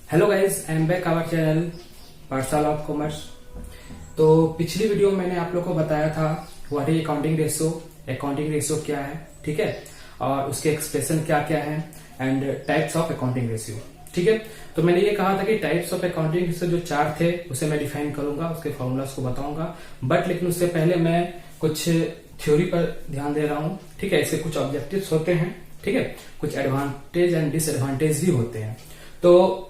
Hello guys, I am back our channel Pathshala of commerce. तो पिछली video में मैंने आप लोग को बताया था व्हाट इज अकाउंटिंग रेशियो क्या है, ठीक है, और उसके एक्सप्रेशन क्या क्या है and types of accounting ratio, ठीक है। तो मैंने ये कहा था कि टाइप्स ऑफ अकाउंटिंग रेशियो जो चार थे उसे मैं डिफाइन करूंगा, उसके फॉर्मूलाज को बताऊंगा, बट लेकिन उससे पहले मैं कुछ थ्योरी पर ध्यान दे रहा हूँ, ठीक है। इसके कुछ ऑब्जेक्टिव्स होते हैं, ठीक है, कुछ एडवांटेज एंड डिसएडवांटेज भी होते हैं। तो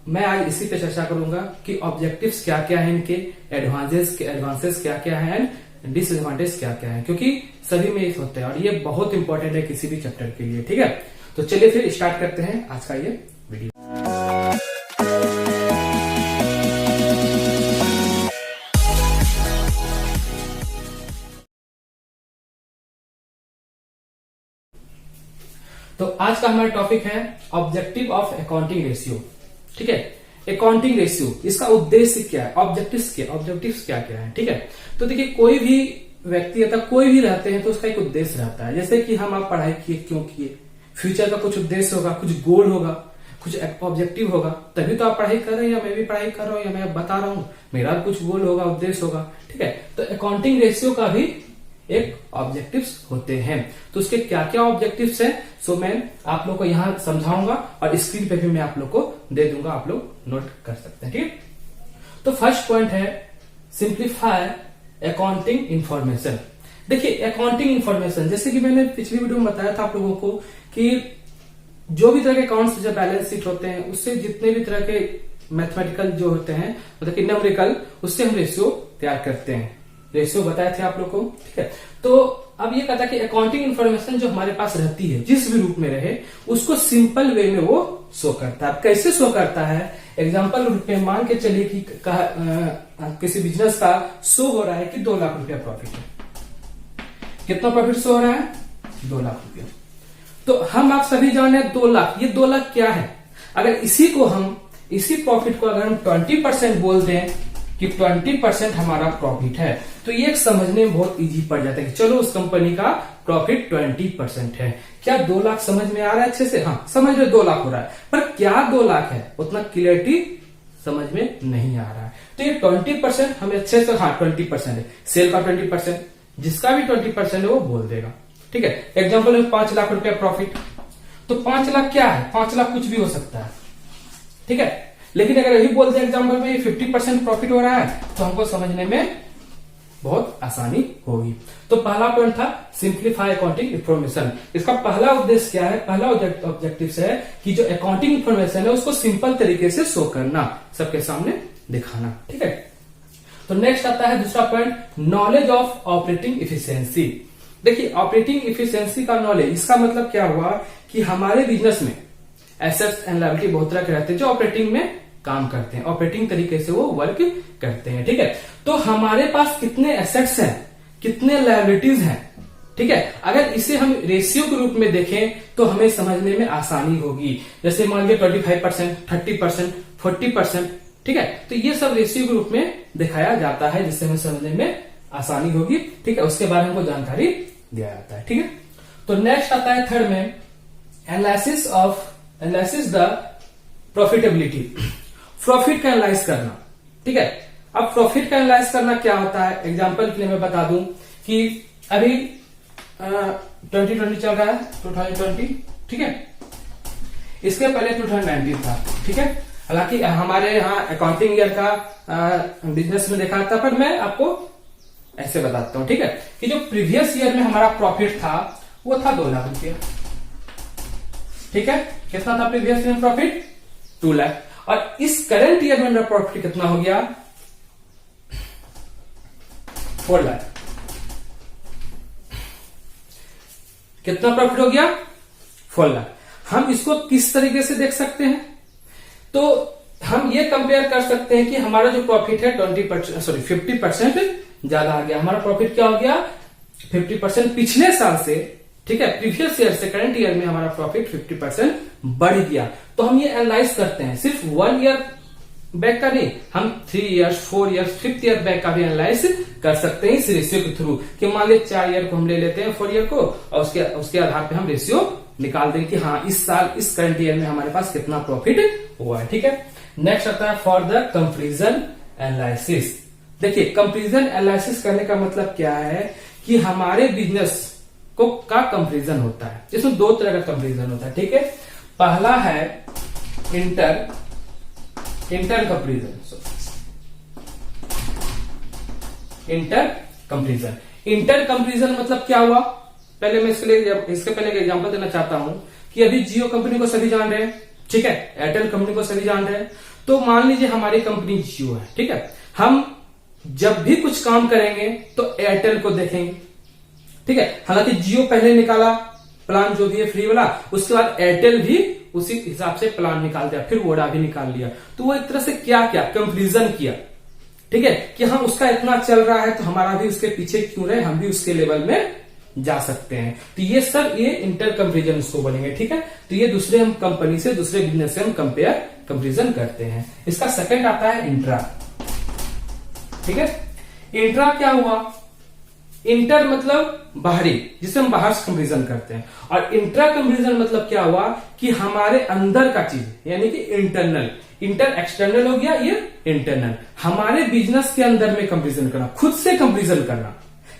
मैं आज इसी पे चर्चा करूंगा कि ऑब्जेक्टिव्स क्या क्या है, इनके एडवांसेस क्या क्या है एंड डिसएडवांटेज क्या क्या है, क्योंकि सभी में ये होते हैं और ये बहुत इंपॉर्टेंट है किसी भी चैप्टर के लिए, ठीक है। तो चलिए फिर स्टार्ट करते हैं आज का ये वीडियो। तो आज का हमारा टॉपिक है ऑब्जेक्टिव ऑफ अकाउंटिंग रेशियो, ठीक है। अकाउंटिंग रेशियो, इसका उद्देश्य क्या है, ऑब्जेक्टिव्स क्या क्या है, ठीक है। तो देखिए, कोई भी व्यक्ति अथवा कोई भी रहते हैं तो उसका एक उद्देश्य रहता है। जैसे कि हम आप पढ़ाई किए, क्यों किए, फ्यूचर का कुछ उद्देश्य होगा, कुछ गोल होगा, कुछ ऑब्जेक्टिव होगा, तभी तो आप पढ़ाई कर रहे हैं, या मैं भी पढ़ाई कर रहा हूं, या मैं बता रहा हूं, मेरा कुछ गोल होगा, उद्देश्य होगा, ठीक है। तो अकाउंटिंग रेशियो का भी एक ऑब्जेक्टिव्स होते हैं। तो उसके क्या क्या ऑब्जेक्टिव्स हैं, सो मैं आप लोग को यहां समझाऊंगा और स्क्रीन पे भी मैं आप लोग को दे दूंगा, आप लोग नोट कर सकते हैं, ठीक। तो फर्स्ट पॉइंट है सिंप्लीफाई अकाउंटिंग इंफॉर्मेशन। देखिए, अकाउंटिंग इंफॉर्मेशन, जैसे कि मैंने पिछली वीडियो में बताया था आप लोगों को कि जो भी तरह के अकाउंट्स, जब बैलेंस शीट होते हैं, उससे जितने भी तरह के मैथमेटिकल जो होते हैं, मतलब कि न्यूमेरिकल, उससे हम रेशियो तैयार करते हैं। रेशियो बताए थे आप लोग को, ठीक है। तो अब ये कहता है कि अकाउंटिंग इन्फॉर्मेशन जो हमारे पास रहती है, जिस भी रूप में रहे, उसको सिंपल वे में वो शो करता है। कैसे शो करता है, एग्जांपल रूप में मान के चलिए कि किसी बिजनेस का शो हो रहा है कि 2 लाख रुपया प्रॉफिट है। कितना प्रॉफिट शो हो रहा है? 2 लाख रुपया। तो हम आप सभी जाने 2 लाख, ये 2 लाख क्या है? अगर इसी प्रॉफिट को अगर हम 20% बोल दें कि 20% हमारा प्रॉफिट है, तो ये समझने में बहुत इजी पड़ जाता है कि चलो उस कंपनी का प्रॉफिट 20% है। क्या 2 लाख समझ में आ रहा है अच्छे से? हाँ, समझ में 2 लाख हो रहा है, पर क्या 2 लाख है उतना क्लियरिटी समझ में नहीं आ रहा है। तो ये 20% हमें अच्छे से, हाँ 20% है, सेल का 20%, जिसका भी 20% है वो बोल देगा, ठीक है। एग्जाम्पल में 5 लाख रुपया प्रॉफिट, तो 5 लाख क्या है? 5 लाख कुछ भी हो सकता है, ठीक है। लेकिन अगर यही बोलते हैं एग्जाम्पल में 50% प्रॉफिट हो रहा है, तो हमको समझने में बहुत आसानी होगी। तो पहला पॉइंट था सिंप्लीफाई अकाउंटिंग इंफॉर्मेशन। इसका पहला उद्देश्य क्या है, पहला ऑब्जेक्टिव है कि जो अकाउंटिंग इंफॉर्मेशन है उसको सिंपल तरीके से शो करना, सबके सामने दिखाना, ठीक है। तो नेक्स्ट आता है दूसरा point, knowledge of operating efficiency. देखिए, ऑपरेटिंग इफिशियंसी का नॉलेज, इसका मतलब क्या हुआ कि हमारे बिजनेस में एसेट्स एंड लायबिलिटी बहुत तरह के रहते हैं जो ऑपरेटिंग में काम करते हैं, ऑपरेटिंग तरीके से वो वर्क करते हैं, ठीक है। तो हमारे पास कितने एसेट्स हैं, कितने लायबिलिटीज हैं, ठीक है। अगर इसे हम रेशियो के रूप में देखें तो हमें समझने में आसानी होगी। जैसे मान लीजिए 25%, 30%, 40%, ठीक है। तो ये सब रेशियो के रूप में दिखाया जाता है, जिससे हमें समझने में आसानी होगी, ठीक है। उसके बारे में हमको जानकारी दिया जाता है, ठीक है। तो नेक्स्ट आता है थर्ड में एनालिसिस द प्रॉफिटेबिलिटी। प्रॉफिट का एनालाइज करना, ठीक है। अब प्रॉफिट का एनालाइज करना क्या होता है, एग्जांपल के लिए मैं बता दूं कि अभी 2020 चल रहा है, 2020, ठीक है। इसके पहले 2019 था, ठीक है। हालांकि हमारे यहाँ अकाउंटिंग ईयर का बिजनेस में देखा था, पर मैं आपको ऐसे बताता हूं, ठीक है, कि जो प्रीवियस ईयर में हमारा प्रॉफिट था वो था 2 लाख रुपया, ठीक है। कितना था प्रीवियस ईयर प्रॉफिट? 2 लाख। और इस करंट ईयर में मेरा प्रॉफिट कितना हो गया? 4 लाख। कितना प्रॉफिट हो गया? 4 लाख। हम इसको किस तरीके से देख सकते हैं? तो हम ये कंपेयर कर सकते हैं कि हमारा जो प्रॉफिट है 50% ज्यादा आ गया। हमारा प्रॉफिट क्या हो गया? 50% पिछले साल से, ठीक है, प्रीवियस ईयर से करंट ईयर में हमारा प्रॉफिट 50% बढ़ गया। तो हम ये एनालाइज करते हैं, सिर्फ 1 ईयर बैक का नहीं, हम 3 years, 4 years, 5th year back का भी एनालाइज कर सकते हैं इस रेशियो के थ्रू। कि मान लीजिए 4 ईयर को हम ले लेते हैं, 4 ईयर को, और उसके आधार पे हम रेशियो निकाल देंगे कि हाँ इस साल इस करंट ईयर में हमारे पास कितना प्रॉफिट हुआ है। ठीक है, नेक्स्ट आता है फॉर द कंपेरिजन एनालिसिस। देखिए कंपेरिजन एनालिसिस करने का मतलब क्या है कि हमारे बिजनेस को का कंपेरिजन होता है। इसमें दो तरह का कंपेरिजन होता है। ठीक है, पहला है इंटर कंपेरिजन। इंटर कंपेरिजन मतलब क्या हुआ, पहले मैं इसके पहले एक एग्जांपल देना चाहता हूं कि अभी जियो कंपनी को सभी जान रहे हैं, ठीक है, एयरटेल कंपनी को सभी जान रहे हैं। तो मान लीजिए हमारी कंपनी जियो है, ठीक है, हम जब भी कुछ काम करेंगे तो एयरटेल को देखेंगे, ठीक है। हालांकि जियो पहले निकाला प्लान जो भी है फ्री वाला, उसके बाद एयरटेल भी उसी हिसाब से प्लान निकाल दिया, फिर वोडा भी निकाल लिया। तो वो एक तरह से क्या कंपेरिजन किया, ठीक है, कि हाँ उसका इतना चल रहा है तो हमारा भी उसके पीछे क्यों रहे, हम भी उसके लेवल में जा सकते हैं। तो ये सब ये इंटर कंपेरिजन इसको बनेंगे। ठीक है, तो ये दूसरे हम कंपनी से दूसरे बिजनेस से हम कंपेरिजन करते हैं। इसका सेकंड आता है इंट्रा। ठीक है, इंट्रा क्या हुआ, इंटर मतलब बाहरी, जिसे हम बाहर से कंपेरिजन करते हैं, और इंट्रा कंपेरिजन मतलब क्या हुआ कि हमारे अंदर का चीज, यानी कि इंटरनल। इंटर एक्सटर्नल हो गया, ये इंटरनल, हमारे बिजनेस के अंदर में कंपेरिजन करना, खुद से कंपेरिजन करना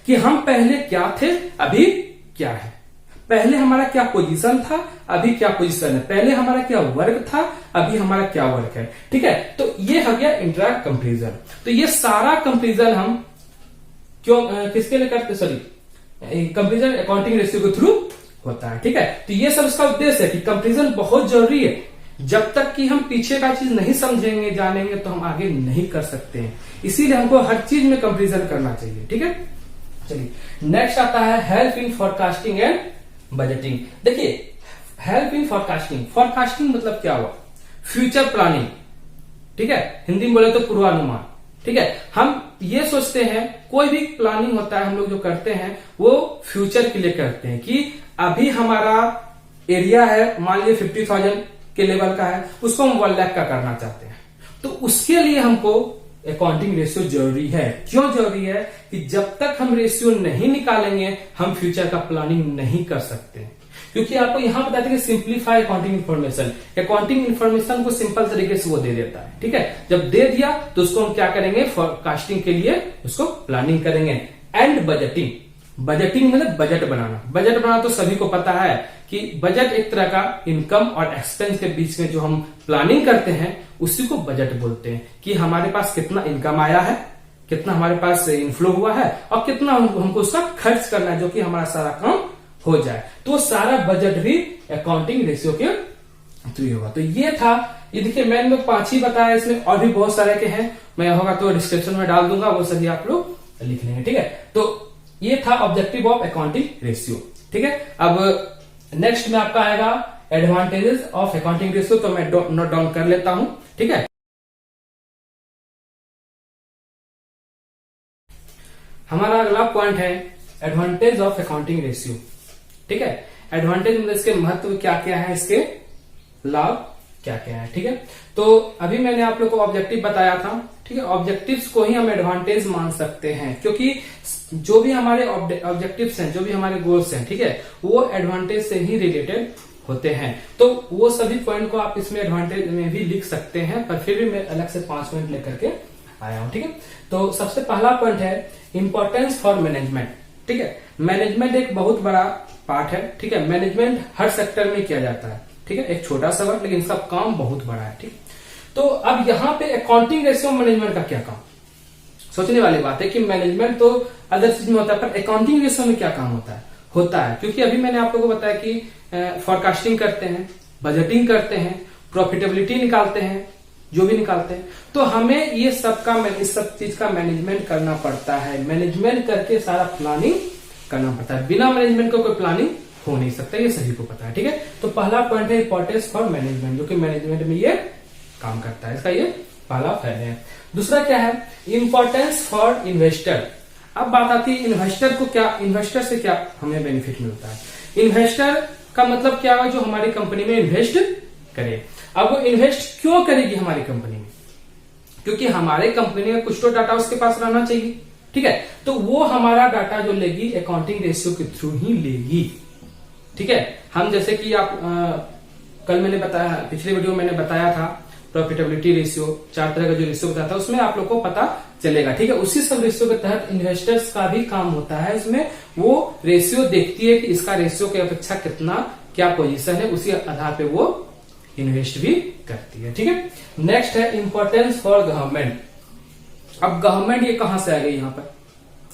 कि हम पहले क्या थे अभी क्या है, पहले हमारा क्या पोजीशन था अभी क्या पोजीशन है, पहले हमारा क्या वर्क था अभी हमारा क्या वर्क है। ठीक है, तो ये हो गया इंट्रा कंपेरिजन। तो ये सारा कंपेरिजन हम क्यों किसके लिए करते, सॉरी कंपेरिजन अकाउंटिंग रेशियो के थ्रू होता है। ठीक है, तो ये सब इसका उद्देश्य है कि कंपेरिजन बहुत जरूरी है। जब तक कि हम पीछे का चीज नहीं समझेंगे जानेंगे तो हम आगे नहीं कर सकते हैं, इसीलिए हमको हर चीज में कंपेरिजन करना चाहिए। ठीक है, चलिए नेक्स्ट आता है help in forecasting and budgeting. देखिए हेल्प इन फोरकास्टिंग मतलब क्या हुआ, फ्यूचर प्लानिंग। ठीक है, हिंदी में बोले तो पूर्वानुमान। ठीक है, हम ये सोचते हैं कोई भी प्लानिंग होता है हम लोग जो करते हैं वो फ्यूचर के लिए करते हैं कि अभी हमारा एरिया है मान लीजिए 50,000 के लेवल का है, उसको हम 1 लाख का करना चाहते हैं। तो उसके लिए हमको अकाउंटिंग रेशियो जरूरी है। क्यों जरूरी है कि जब तक हम रेशियो नहीं निकालेंगे हम फ्यूचर का प्लानिंग नहीं कर सकते। क्योंकि आपको यहां बताते हैं कि simplify accounting information, accounting information को सिंपल तरीके से वो दे देता है। ठीक है, जब दे दिया तो उसको हम क्या करेंगे, फोरकास्टिंग के लिए उसको प्लानिंग करेंगे। एंड बजटिंग मतलब बजट बनाना तो सभी को पता है कि बजट एक तरह का इनकम और एक्सपेंस के बीच में जो हम प्लानिंग करते हैं उसी को बजट बोलते हैं, कि हमारे पास कितना इनकम आया है, कितना हमारे पास इनफ्लो हुआ है और कितना हमको उसका खर्च करना है, जो कि हमारा सारा काम हो जाए। तो सारा बजट भी अकाउंटिंग रेशियो के थ्रू होगा। तो ये था, ये देखिए मैंने 5 ही बताया, इसमें और भी बहुत सारे के हैं, मैं होगा तो डिस्क्रिप्शन में डाल दूंगा, वो सभी आप लोग लिख लेंगे। ठीक है, तो ये था ऑब्जेक्टिव ऑफ अकाउंटिंग रेशियो। ठीक है, अब नेक्स्ट में आपका आएगा एडवांटेजेस ऑफ अकाउंटिंग रेशियो, तो मैं नोट डाउन कर लेता हूं। ठीक है, हमारा अगला पॉइंट है एडवांटेज ऑफ अकाउंटिंग रेशियो। ठीक है, एडवांटेज मतलब इसके महत्व क्या क्या है, इसके लाभ क्या क्या है। ठीक है, तो अभी मैंने आप लोग को ऑब्जेक्टिव बताया था। ठीक है, ऑब्जेक्टिव्स को ही हम एडवांटेज मान सकते हैं, क्योंकि जो भी हमारे ऑब्जेक्टिव्स हैं, जो भी हमारे गोल्स हैं, ठीक है, वो एडवांटेज से ही रिलेटेड होते हैं। तो वो सभी पॉइंट को आप इसमें एडवांटेज में भी लिख सकते हैं, पर फिर भी मैं अलग से 5 मिनट लेकर के आया हूं। ठीक है, तो सबसे पहला पॉइंट है इंपॉर्टेंस फॉर मैनेजमेंट। ठीक है, मैनेजमेंट एक बहुत बड़ा पार्ट है। ठीक है, मैनेजमेंट हर सेक्टर में किया जाता है। ठीक है, एक छोटा सा वर्ड लेकिन इसका काम बहुत बड़ा है। ठीक, तो अब यहाँ पे अकाउंटिंग रेशियो मैनेजमेंट का क्या काम, सोचने वाली बात है कि मैनेजमेंट तो अदर चीज में होता है, पर अकाउंटिंग रेशियो में क्या काम होता है। क्योंकि अभी मैंने आप लोगों को बताया कि फोरकास्टिंग करते हैं, बजटिंग करते हैं, प्रॉफिटेबिलिटी निकालते हैं, जो भी निकालते हैं, तो हमें ये इस सब चीज का मैनेजमेंट करना पड़ता है। मैनेजमेंट करके सारा प्लानिंग करना पड़ता है, बिना मैनेजमेंट को कोई प्लानिंग हो नहीं सकता, ये सभी को पता है। ठीक है, तो पहला पॉइंट है इंपॉर्टेंस फॉर मैनेजमेंट, जो कि मैनेजमेंट में ये काम करता है, इसका ये पहला फायदा है। दूसरा क्या है, इंपॉर्टेंस फॉर इन्वेस्टर। अब बात आती है इन्वेस्टर को क्या, इन्वेस्टर से क्या हमें बेनिफिट मिलता है। इन्वेस्टर का मतलब क्या है, जो हमारी कंपनी में इन्वेस्ट करे। अब वो इन्वेस्ट क्यों करेगी हमारी कंपनी में, क्योंकि हमारे कंपनी में कुछ तो डाटा उसके पास रहना चाहिए। ठीक है, तो वो हमारा डाटा जो लेगी अकाउंटिंग रेशियो के थ्रू ही लेगी। ठीक है। हम जैसे कि आप कल मैंने बताया, पिछले वीडियो में मैंने बताया था प्रॉफिटेबिलिटी रेशियो, 4 तरह का जो रेशियो बताया था उसमें आप लोग को पता चलेगा, ठीक है। उसी सब रेशियो के तहत इन्वेस्टर्स का भी काम होता है, इसमें वो रेशियो देखती है कि इसका रेशियो की अपेक्षा कितना क्या पोजीशन है, उसी आधार पे वो इन्वेस्ट भी करती है, ठीक है। नेक्स्ट है इंपॉर्टेंस फॉर गवर्नमेंट। अब गवर्नमेंट ये कहां से आ गई यहाँ पर,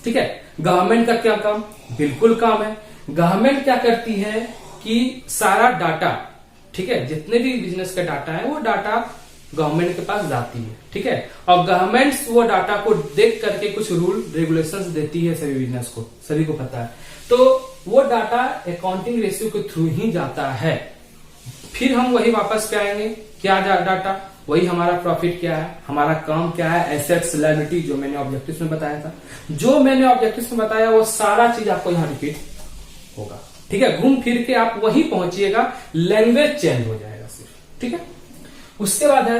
ठीक है। गवर्नमेंट का क्या काम, बिल्कुल काम है। गवर्नमेंट क्या करती है कि सारा डाटा, ठीक है, जितने भी बिजनेस का डाटा है वो डाटा गवर्नमेंट के पास जाती है, ठीक है। और गवर्नमेंट वो डाटा को देख करके कुछ रूल रेगुलेशंस देती है सभी बिजनेस को, सभी को पता है। तो वो डाटा अकाउंटिंग रेशियो के थ्रू ही जाता है। फिर हम वही वापस पे आएंगे, क्या डाटा, वही हमारा प्रॉफिट क्या है, हमारा काम क्या है, एसेट्स लायबिलिटी, जो मैंने ऑब्जेक्टिव्स में बताया था, जो मैंने ऑब्जेक्टिव्स में बताया वो सारा चीज आपको यहाँ रिपीट होगा, ठीक है। घूम फिर के आप वही पहुंचिएगा, लैंग्वेज चेंज हो जाएगा सिर्फ, ठीक है। उसके बाद है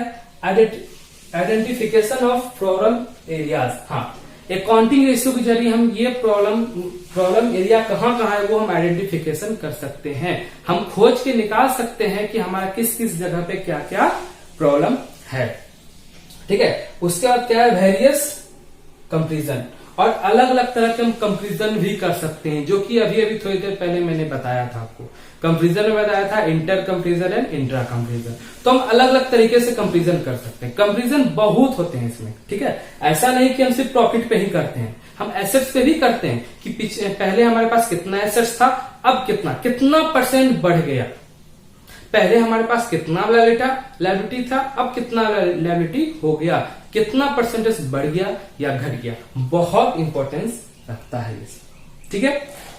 आइडेंटिफिकेशन ऑफ प्रॉब्लम एरियाज। हाँ, अकाउंटिंग रेशियो के जरिए हम ये प्रॉब्लम एरिया कहाँ है वो हम आइडेंटिफिकेशन कर सकते हैं, हम खोज के निकाल सकते हैं कि हमारा किस किस जगह पे क्या क्या प्रॉब्लम है, ठीक है। उसके बाद क्या है वेरियस कंपैरिजन, और अलग अलग तरह के हम कंपैरिजन भी कर सकते हैं, जो कि अभी अभी थोड़ी देर पहले मैंने बताया था आपको। कंपैरिजन में बताया था inter comparison and intra comparison. तो हम अलग अलग तरीके से कंपैरिजन कर सकते हैं। कंपैरिजन बहुत होते हैं इसमें, ठीक है। ऐसा नहीं कि हम सिर्फ प्रॉफिट पे ही करते हैं, हम एसेट्स पे भी करते हैं कि पहले हमारे पास कितना एसेट्स था, अब कितना परसेंट बढ़ गया। पहले हमारे पास कितना लायबिलिटी था, अब कितना लायबिलिटी हो गया, कितना परसेंटेज बढ़ गया या घट गया, बहुत इंपॉर्टेंस रखता है ये, ठीक है।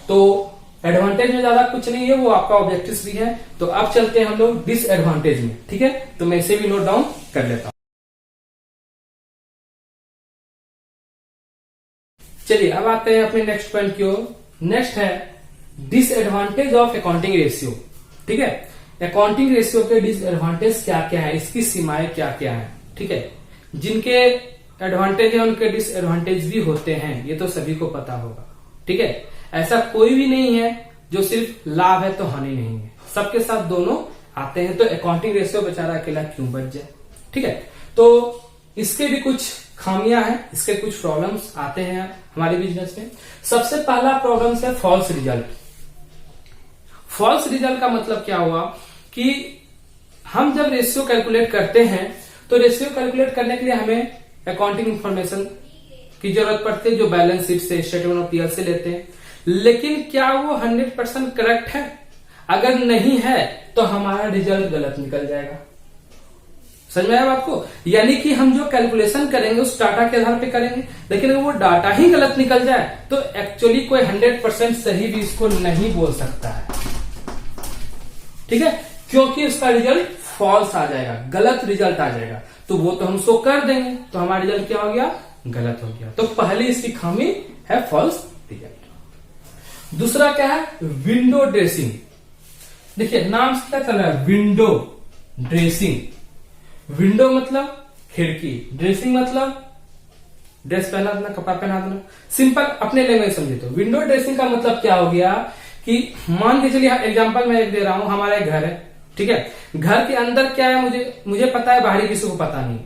तो एडवांटेज में ज्यादा कुछ नहीं है, वो आपका ऑब्जेक्टिव्स भी है। तो अब चलते हैं हम लोग डिसएडवांटेज में, ठीक है। तो मैं इसे भी नोट डाउन कर लेता हूं। चलिए अब आते हैं अपने नेक्स्ट पॉइंट की ओर। नेक्स्ट है डिसएडवांटेज ऑफ अकाउंटिंग रेशियो, ठीक है। अकाउंटिंग रेशियो के डिसएडवांटेज क्या क्या है, इसकी सीमाएं क्या क्या है, ठीक है। जिनके एडवांटेज है उनके डिसएडवांटेज भी होते हैं, ये तो सभी को पता होगा, ठीक है। ऐसा कोई भी नहीं है जो सिर्फ लाभ है तो हानि नहीं है, सबके साथ दोनों आते हैं। तो अकाउंटिंग रेशियो बेचारा अकेला क्यों बच जाए, ठीक है। तो इसके भी कुछ खामियां हैं, इसके कुछ प्रॉब्लम्स आते हैं हमारे बिजनेस में। सबसे पहला प्रॉब्लम है फॉल्स रिजल्ट। फॉल्स रिजल्ट का मतलब क्या हुआ कि हम जब रेशियो कैलकुलेट करते हैं तो रेशियो कैलकुलेट करने के लिए हमें अकाउंटिंग इंफॉर्मेशन की जरूरत पड़ती है, जो बैलेंस शीट से, स्टेटमेंट ऑफ पीएल से लेते हैं। लेकिन क्या वो 100% करेक्ट है? अगर नहीं है तो हमारा रिजल्ट गलत निकल जाएगा। समझ में आया आपको? यानी कि हम जो कैलकुलेशन करेंगे उस डाटा के आधार पे करेंगे, लेकिन अगर वो डाटा ही गलत निकल जाए तो एक्चुअली कोई 100% सही भी इसको नहीं बोल सकता है, ठीक है, क्योंकि उसका रिजल्ट फॉल्स आ जाएगा, गलत रिजल्ट आ जाएगा। तो वो तो हम शो कर देंगे, तो हमारा रिजल्ट क्या हो गया? गलत हो गया। तो पहली इसकी खामी है फॉल्स रिजल्ट। दूसरा क्या है? Window dressing. देखिए नाम से क्या चल रहा है, विंडो ड्रेसिंग। विंडो मतलब खिड़की, ड्रेसिंग मतलब ड्रेस पहना देना, कपड़ा पहना देना। सिंपल अपने लैंग्वेज समझे तो विंडो ड्रेसिंग का मतलब क्या हो गया कि मान के चलिए एग्जांपल मैं एक दे रहा हूं, हमारा एक घर है, ठीक है। घर के अंदर क्या है मुझे पता है, बाहरी किसी को पता नहीं।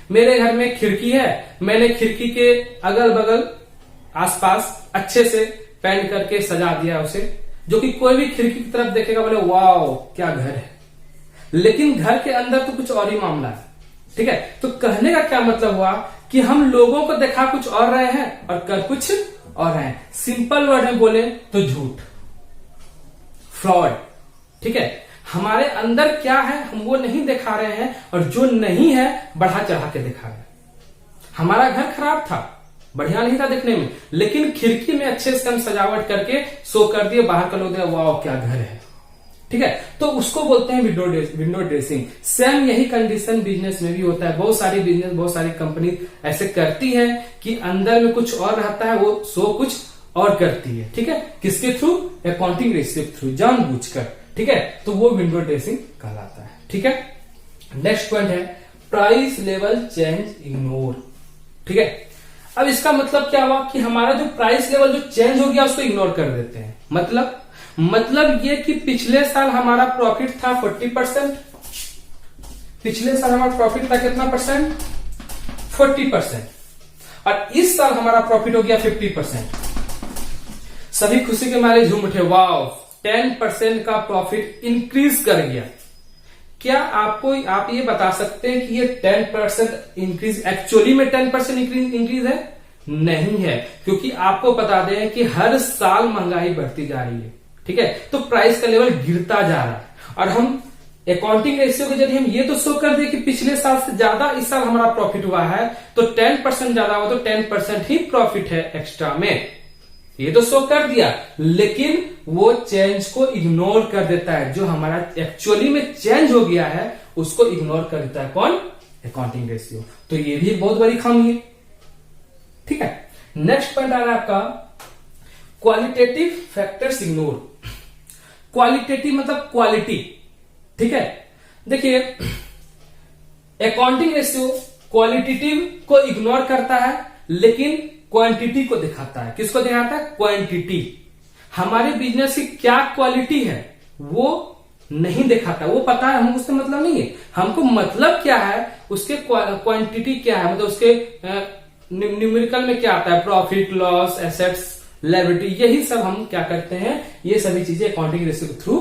मेरे घर में खिड़की है, मैंने खिड़की के अगल बगल आसपास अच्छे से पेंट करके सजा दिया उसे, जो कि कोई भी खिड़की की तरफ देखेगा बोले वाओ क्या घर है। लेकिन घर के अंदर तो कुछ और ही मामला है, ठीक है। तो कहने का क्या मतलब हुआ कि हम लोगों को देखा कुछ और रहे हैं और कर कुछ और रहे हैं। सिंपल वर्ड में बोले तो झूठ, फ्रॉड, ठीक है। हमारे अंदर क्या है हम वो नहीं दिखा रहे हैं, और जो नहीं है बढ़ा चढ़ा के दिखा रहे हैं। हमारा घर खराब था, बढ़िया नहीं था देखने में, लेकिन खिड़की में अच्छे से हम सजावट करके शो कर दिए, बाहर का लोग देखा वाह क्या घर है, ठीक है। तो उसको बोलते हैं विंडो ड्रेसिंग। सेम यही कंडीशन बिजनेस में भी होता है। बहुत सारी बिजनेस, बहुत सारी कंपनी ऐसे करती है कि अंदर में कुछ और रहता है, वो शो कुछ और करती है, ठीक है। किसके थ्रू? अकाउंटिंग रेशियो के थ्रू, जानबूझकर, ठीक है। तो वो विंडो ड्रेसिंग कहलाता है, ठीक है। नेक्स्ट पॉइंट है प्राइस लेवल चेंज इग्नोर, ठीक है। अब इसका मतलब क्या हुआ कि हमारा जो प्राइस लेवल जो चेंज हो गया उसको इग्नोर कर देते हैं। मतलब मतलब ये कि पिछले साल हमारा प्रॉफिट था 40%, पिछले साल हमारा प्रॉफिट था कितना परसेंट? 40%। और इस साल हमारा प्रॉफिट हो गया 50%। सभी खुशी के मारे झूम उठे, वाव 10% का प्रॉफिट इंक्रीज कर गया। क्या आप ये बता सकते हैं कि ये 10% इंक्रीज एक्चुअली में 10% इंक्रीज है? नहीं है, क्योंकि आपको बता दें कि हर साल महंगाई बढ़ती जा रही है, ठीक है, तो प्राइस का लेवल गिरता जा रहा है। और हम अकाउंटिंग रेशियो के जरिए हम ये तो शो कर दे कि पिछले साल से ज्यादा इस साल हमारा प्रॉफिट हुआ है, तो 10% ज्यादा हुआ तो 10% ही प्रॉफिट है एक्स्ट्रा में, ये तो शो कर दिया। लेकिन वो चेंज को इग्नोर कर देता है, जो हमारा एक्चुअली में चेंज हो गया है उसको इग्नोर कर देता है कौन? Accounting ratio. तो ये भी बहुत बड़ी खामी है, ठीक है। नेक्स्ट पॉइंट आ रहा है आपका क्वालिटेटिव फैक्टर्स इग्नोर। क्वालिटेटिव मतलब क्वालिटी, ठीक है। देखिए अकाउंटिंग रेशियो क्वालिटेटिव को इग्नोर करता है, लेकिन क्वांटिटी को दिखाता है। किसको दिखाता है? क्वांटिटी। हमारे बिजनेस की क्या क्वालिटी है वो नहीं दिखाता, वो पता है, हमको उससे मतलब नहीं है। हमको मतलब क्या है, उसके क्वांटिटी क्या है, मतलब उसके न्यूमेरिकल में क्या आता है, प्रॉफिट, लॉस, एसेट्स, लायबिलिटी, यही सब हम क्या करते हैं, ये सभी चीजें अकाउंटिंग रेशियो के थ्रू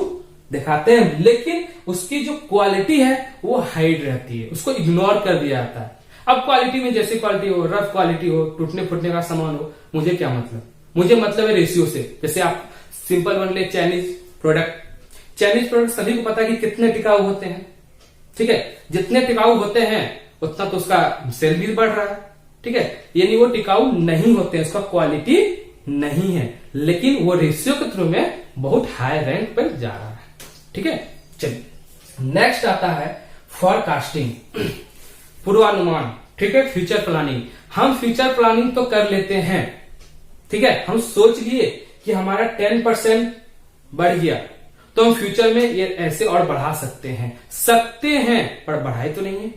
दिखाते हैं। लेकिन उसकी जो क्वालिटी है वो हाइड रहती है, उसको इग्नोर कर दिया जाता है। अब क्वालिटी में जैसी क्वालिटी हो, रफ क्वालिटी हो, टूटने फूटने का सामान हो, मुझे क्या मतलब? मुझे मतलब है रेशियो से। जैसे आप सिंपल वन ले, चाइनीज प्रोडक्ट। चाइनीज प्रोडक्ट सभी को पता है कि कितने टिकाऊ होते हैं, ठीक है। जितने टिकाऊ होते हैं उतना तो उसका सेल भी बढ़ रहा है, ठीक है। यानी वो टिकाऊ नहीं होते हैं, उसका क्वालिटी नहीं है, लेकिन वो रेशियो के थ्रू में बहुत हाई रैंक पर जा रहा है, ठीक है। चलिए नेक्स्ट आता है फॉरकास्टिंग, पूर्वानुमान, ठीक है, फ्यूचर प्लानिंग। हम फ्यूचर प्लानिंग तो कर लेते हैं, ठीक है। हम सोच लिए कि हमारा 10% बढ़ गया तो हम फ्यूचर में ये ऐसे और बढ़ा सकते हैं, पर बढ़ाए तो नहीं है।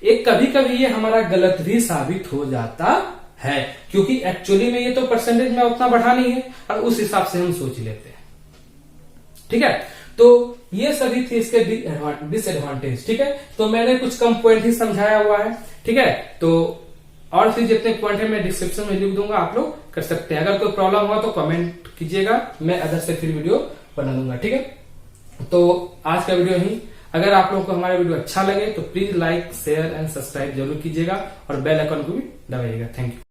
एक कभी कभी ये हमारा गलत भी साबित हो जाता है, क्योंकि एक्चुअली में ये तो परसेंटेज में उतना बढ़ा नहीं है, और उस हिसाब से हम सोच लेते हैं, ठीक है। तो ये सभी थे इसके डिसएडवांटेज, ठीक है। तो मैंने कुछ कम पॉइंट ही समझाया हुआ है, ठीक है। तो और फिर जितने पॉइंट है मैं डिस्क्रिप्शन में लिख दूंगा, आप लोग कर सकते हैं। अगर कोई प्रॉब्लम हुआ तो कमेंट कीजिएगा, मैं अदर से फिर वीडियो बना दूंगा, ठीक है। तो आज का वीडियो ही, अगर आप लोगों को हमारा वीडियो अच्छा लगे तो please like, share and subscribe जरूर कीजिएगा, और बेल आइकन को भी दबाइएगा। Thank you.